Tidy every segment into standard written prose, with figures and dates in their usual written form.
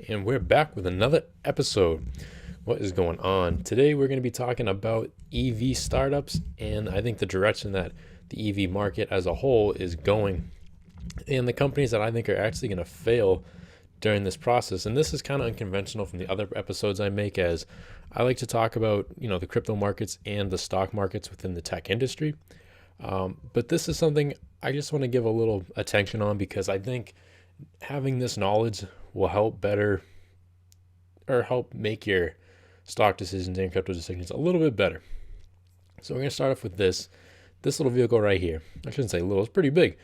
And we're back with another episode. What is going on? Today we're going to be talking about EV startups and I think the direction that the EV market as a whole is going and the companies that I think are actually going to fail during this process. And this is kind of unconventional from the other episodes I make, as I like to talk about, the crypto markets and the stock markets within the tech industry. But this is something I just want to give a little attention on because I think having this knowledge will help better or help make your stock decisions and crypto decisions a little bit better. So we're going to start off with this little vehicle right here. I shouldn't say little, it's pretty big.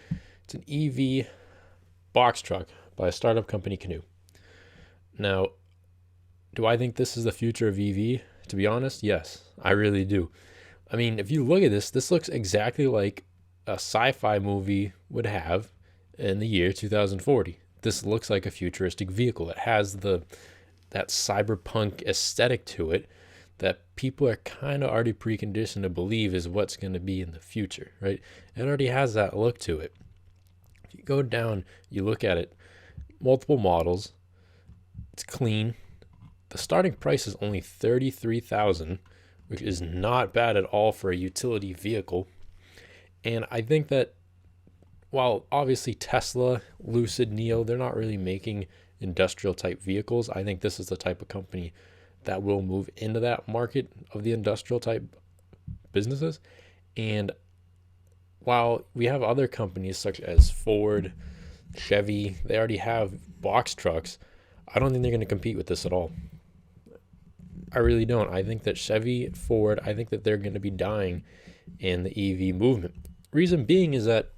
It's an EV box truck by a startup company, Canoe. Now, do I think this is the future of EV? To be honest, yes, I really do. I mean, if you look at this looks exactly like a sci-fi movie would have in the year 2040. This looks like a futuristic vehicle. It has that cyberpunk aesthetic to it that people are kind of already preconditioned to believe is what's going to be in the future, right? It already has that look to it. If you go down, you look at it, multiple models, it's clean. The starting price is only $33,000, which is not bad at all for a utility vehicle. And I think that while obviously Tesla, Lucid, Neo, they're not really making industrial type vehicles, I think this is the type of company that will move into that market of the industrial type businesses. And while we have other companies such as Ford, Chevy, they already have box trucks, I don't think they're going to compete with this at all. I really don't. I think that Chevy, Ford, I think that they're going to be dying in the EV movement. Reason being is that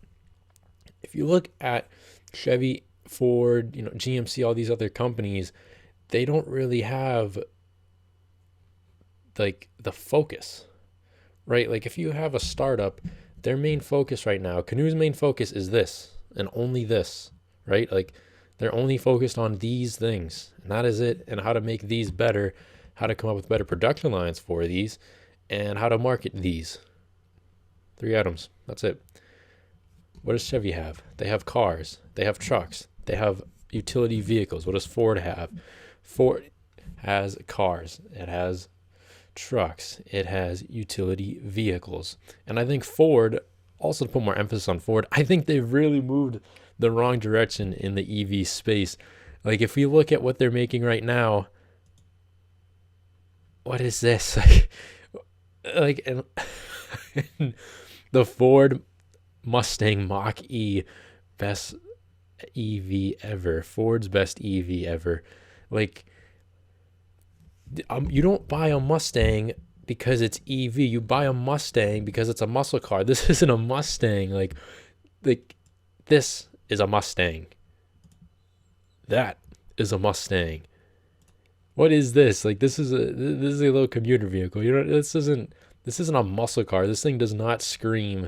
if you look at Chevy, Ford, GMC, all these other companies, they don't really have like the focus, right? Like if you have a startup, their main focus right now, Canoe's main focus is this and only this, right? Like they're only focused on these things and that is it, and how to make these better, how to come up with better production lines for these, and how to market these. 3 items. That's it. What does Chevy have? They have cars. They have trucks. They have utility vehicles. What does Ford have? Ford has cars. It has trucks. It has utility vehicles. And I think Ford, also to put more emphasis on Ford, I think they've really moved the wrong direction in the EV space. Like if we look at what they're making right now, what is this? and the Ford Mustang Mach-E, best EV ever. Ford's best EV ever. Like, you don't buy a Mustang because it's EV. You buy a Mustang because it's a muscle car. This isn't a Mustang. Like this is a Mustang. That is a Mustang. What is this? Like this is a little commuter vehicle. This isn't a muscle car. This thing does not scream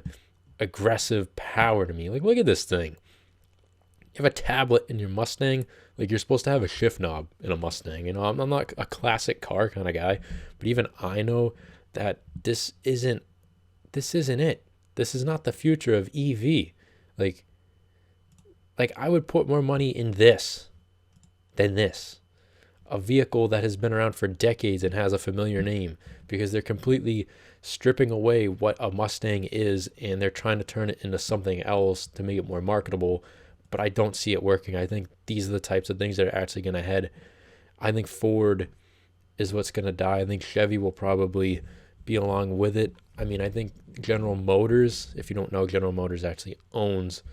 aggressive power to me. Like look at this thing. You have a tablet in your Mustang. Like you're supposed to have a shift knob in a Mustang. I'm not a classic car kind of guy, but even I know that this isn't it. This is not the future of EV. Like I would put more money in this than this. A vehicle that has been around for decades and has a familiar name, because they're completely stripping away what a Mustang is and they're trying to turn it into something else to make it more marketable. But I don't see it working. I think these are the types of things that are actually going to head. I think Ford is what's going to die. I think Chevy will probably be along with it. I mean, I think General Motors, if you don't know, General Motors actually owns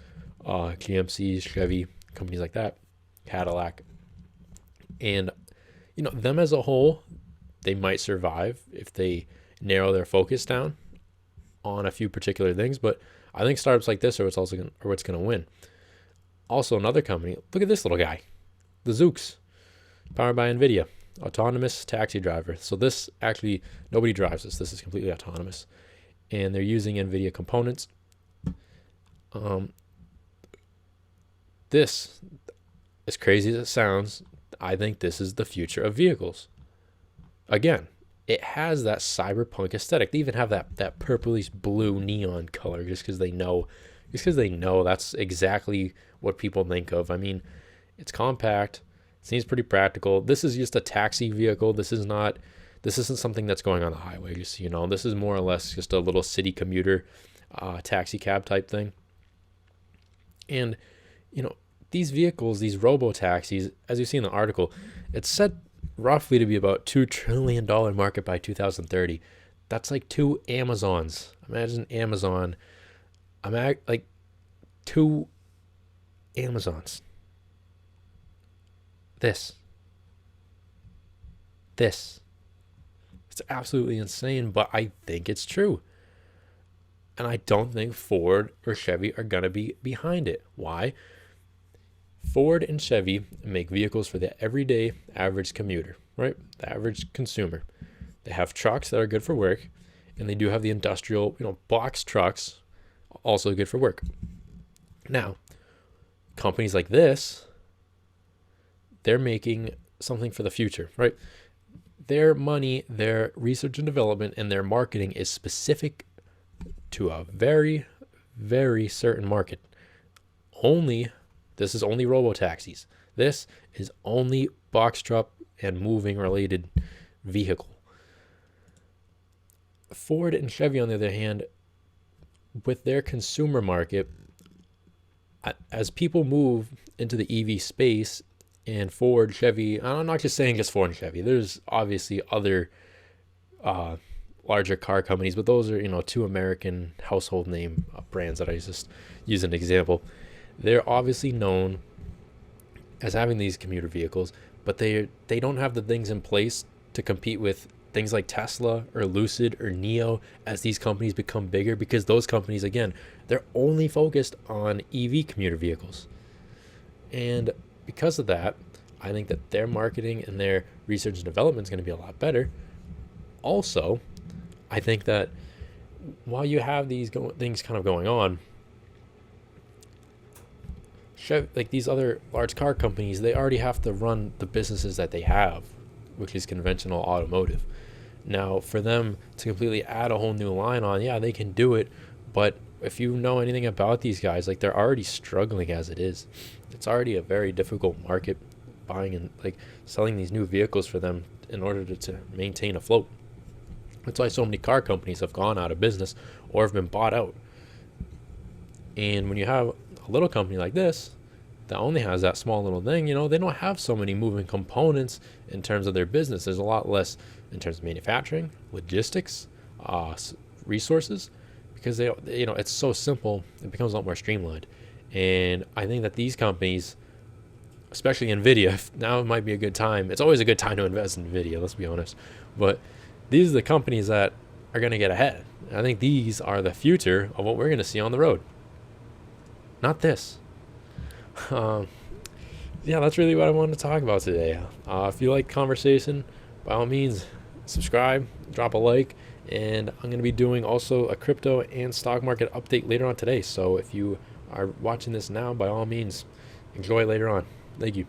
GMC, Chevy, companies like that, Cadillac. And them as a whole, they might survive if they narrow their focus down on a few particular things. But I think startups like this are what's going to win. Also, another company, look at this little guy, the Zooks, powered by NVIDIA, autonomous taxi driver. So this actually, nobody drives this. This is completely autonomous. And they're using NVIDIA components. This, as crazy as it sounds, I think this is the future of vehicles. Again, it has that cyberpunk aesthetic. They even have that purplish blue neon color just because they know that's exactly what people think of. I mean, it's compact, Seems pretty practical. This is just a taxi vehicle. This isn't something that's going on the highway. Just, this is more or less just a little city commuter taxi cab type thing. And, these vehicles, these robo taxis, as you see in the article, it's said roughly to be about $2 trillion market by 2030. That's like 2 Amazons. Imagine Amazon. Like 2 Amazons. This. It's absolutely insane, but I think it's true. And I don't think Ford or Chevy are going to be behind it. Why? Ford and Chevy make vehicles for the everyday average commuter, right? The average consumer. They have trucks that are good for work, and they do have the industrial, box trucks, also good for work. Now, companies like this, they're making something for the future, right? Their money, their research and development, and their marketing is specific to a very, very certain market. This is only robo-taxis. This is only box truck and moving related vehicle. Ford and Chevy, on the other hand, with their consumer market, as people move into the EV space, and Ford, Chevy, I'm not just saying just Ford and Chevy. There's obviously other larger car companies, but those are, 2 American household name brands that I just use an example. They're obviously known as having these commuter vehicles, but they don't have the things in place to compete with things like Tesla or Lucid or Neo as these companies become bigger, because those companies, again, they're only focused on EV commuter vehicles. And because of that, I think that their marketing and their research and development is going to be a lot better. Also, I think that while you have these things kind of going on, like these other large car companies, they already have to run the businesses that they have, which is conventional automotive. Now, for them to completely add a whole new line on, yeah, they can do it. But if you know anything about these guys, like, they're already struggling as it is. It's already a very difficult market buying and selling these new vehicles for them in order to maintain afloat. That's why so many car companies have gone out of business or have been bought out. And when you have a little company like this that only has that small little thing, they don't have so many moving components in terms of their business. There's a lot less in terms of manufacturing, logistics, resources, because it's so simple. It becomes a lot more streamlined. And I think that these companies, especially NVIDIA, now might be a good time. It's always a good time to invest in NVIDIA, let's be honest. But these are the companies that are going to get ahead. I think these are the future of what we're going to see on the road. Not this. Yeah, that's really what I wanted to talk about today. If you like conversation, by all means, subscribe, drop a like, and I'm going to be doing also a crypto and stock market update later on today. So if you are watching this now, by all means, enjoy later on. Thank you.